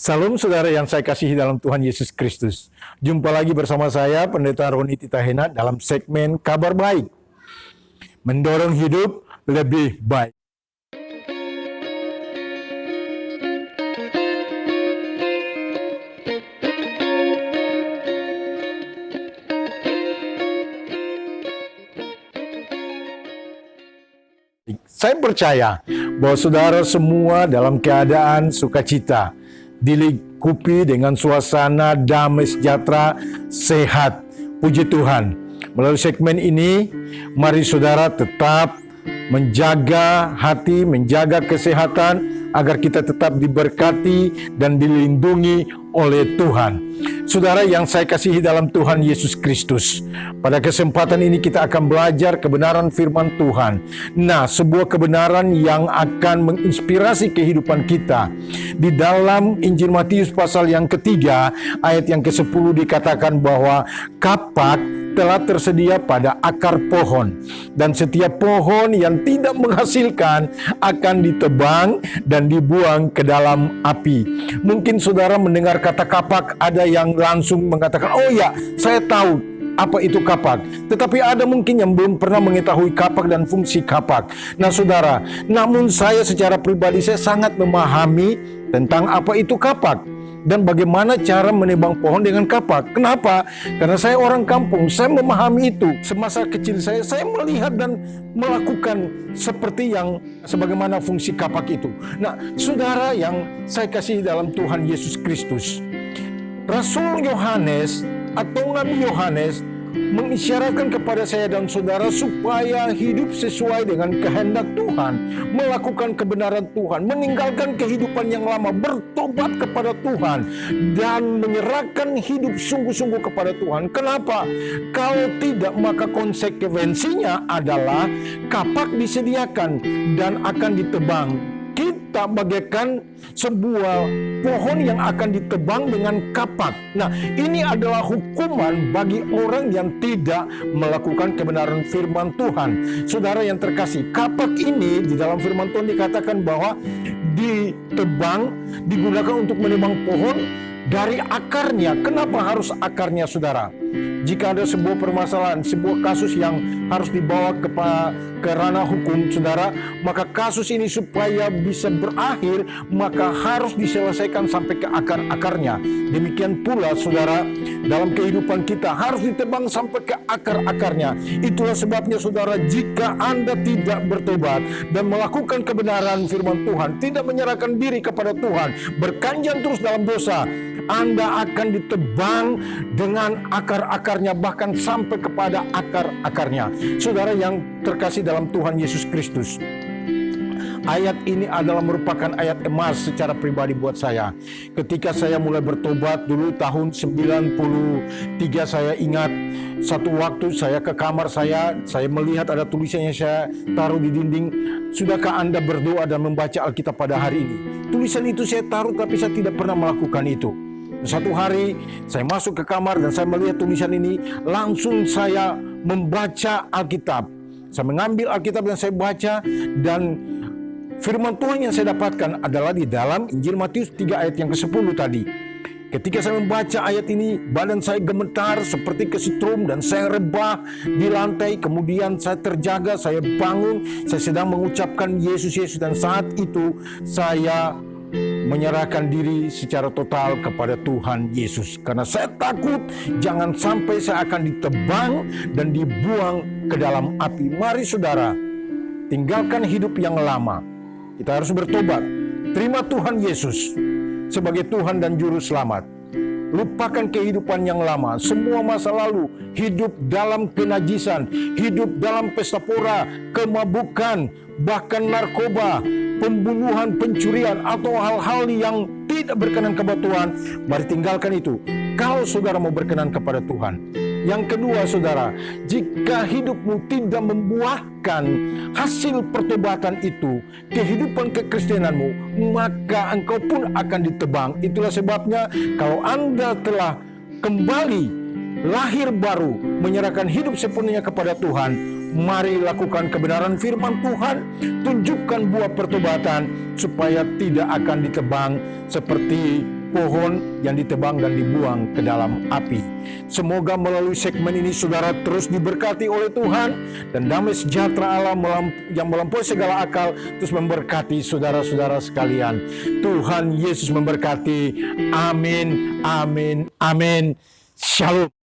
Salam saudara yang saya kasihi dalam Tuhan Yesus Kristus. Jumpa lagi bersama saya, Pendeta Roni Titahena, dalam segmen Kabar Baik. Mendorong hidup lebih baik. Saya percaya bahwa saudara semua dalam keadaan sukacita, dilingkupi dengan suasana damai sejahtera, sehat. Puji Tuhan. Melalui segmen ini, mari saudara tetap menjaga hati, menjaga kesehatan, agar kita tetap diberkati dan dilindungi oleh Tuhan. Saudara yang saya kasihi dalam Tuhan Yesus Kristus, pada kesempatan ini kita akan belajar kebenaran firman Tuhan. Nah, sebuah kebenaran yang akan menginspirasi kehidupan kita. Di dalam Injil Matius pasal yang ketiga, ayat yang ke-10 dikatakan bahwa kapak telah tersedia pada akar pohon, dan setiap pohon yang tidak menghasilkan akan ditebang dan dibuang ke dalam api. Mungkin saudara mendengar kata kapak, ada yang langsung mengatakan, oh ya, saya tahu apa itu kapak. Tetapi ada mungkin yang belum pernah mengetahui kapak dan fungsi kapak. Nah saudara, namun saya secara pribadi saya sangat memahami tentang apa itu kapak dan bagaimana cara menebang pohon dengan kapak. Kenapa? Karena saya orang kampung, saya memahami itu. Semasa kecil saya melihat dan melakukan seperti yang sebagaimana fungsi kapak itu. Nah, saudara yang saya kasihi dalam Tuhan Yesus Kristus, Rasul Yohanes atau Nabi Yohanes mengisyaratkan kepada saya dan saudara supaya hidup sesuai dengan kehendak Tuhan, melakukan kebenaran Tuhan, meninggalkan kehidupan yang lama, bertobat kepada Tuhan, dan menyerahkan hidup sungguh-sungguh kepada Tuhan. Kenapa? Kalau tidak, maka konsekuensinya adalah kapak disediakan dan akan ditebang. Kita bagaikan sebuah pohon yang akan ditebang dengan kapak. Nah, ini adalah hukuman bagi orang yang tidak melakukan kebenaran firman Tuhan. Saudara yang terkasih, kapak ini di dalam firman Tuhan dikatakan bahwa ditebang, digunakan untuk menebang pohon dari akarnya. Kenapa harus akarnya, saudara? Jika ada sebuah permasalahan, sebuah kasus yang harus dibawa ke ranah hukum, saudara, maka kasus ini supaya bisa berakhir, maka harus diselesaikan sampai ke akar-akarnya. Demikian pula, saudara, dalam kehidupan kita harus ditebang sampai ke akar-akarnya. Itulah sebabnya, saudara, jika Anda tidak bertobat dan melakukan kebenaran firman Tuhan, tidak menyerahkan diri kepada Tuhan, berkanjang terus dalam dosa, Anda akan ditebang dengan akar-akarnya, bahkan sampai kepada akar-akarnya. Saudara yang terkasih dalam Tuhan Yesus Kristus, ayat ini adalah merupakan ayat emas secara pribadi buat saya. Ketika saya mulai bertobat dulu tahun 93, saya ingat satu waktu saya ke kamar saya melihat ada tulisan yang saya taruh di dinding, sudahkah Anda berdoa dan membaca Alkitab pada hari ini? Tulisan itu saya taruh tapi saya tidak pernah melakukan itu. Satu hari saya masuk ke kamar dan saya melihat tulisan ini, langsung saya membaca Alkitab. Saya mengambil Alkitab dan saya baca, dan firman Tuhan yang saya dapatkan adalah di dalam Injil Matius 3 ayat yang ke-10 tadi. Ketika saya membaca ayat ini, badan saya gemetar seperti kesetrum dan saya rebah di lantai. Kemudian saya terjaga, saya bangun, saya sedang mengucapkan Yesus, Yesus, dan saat itu saya menyerahkan diri secara total kepada Tuhan Yesus. Karena saya takut jangan sampai saya akan ditebang dan dibuang ke dalam api. Mari saudara, tinggalkan hidup yang lama. Kita harus bertobat. Terima Tuhan Yesus sebagai Tuhan dan Juru Selamat. Lupakan kehidupan yang lama, semua masa lalu, hidup dalam kenajisan, hidup dalam pesta pora, kemabukan, bahkan narkoba, pembunuhan, pencurian, atau hal-hal yang tidak berkenan kepada Tuhan. Mari tinggalkan itu kalau saudara mau berkenan kepada Tuhan. Yang kedua, saudara, jika hidupmu tidak membuahkan hasil pertobatan itu, kehidupan kekristenanmu, maka engkau pun akan ditebang. Itulah sebabnya kalau Anda telah kembali lahir baru, menyerahkan hidup sepenuhnya kepada Tuhan, mari lakukan kebenaran firman Tuhan, tunjukkan buah pertobatan supaya tidak akan ditebang seperti pohon yang ditebang dan dibuang ke dalam api. Semoga melalui segmen ini saudara terus diberkati oleh Tuhan, dan damai sejahtera Allah yang melampaui segala akal terus memberkati saudara-saudara sekalian. Tuhan Yesus memberkati. Amin, amin, amin. Shalom.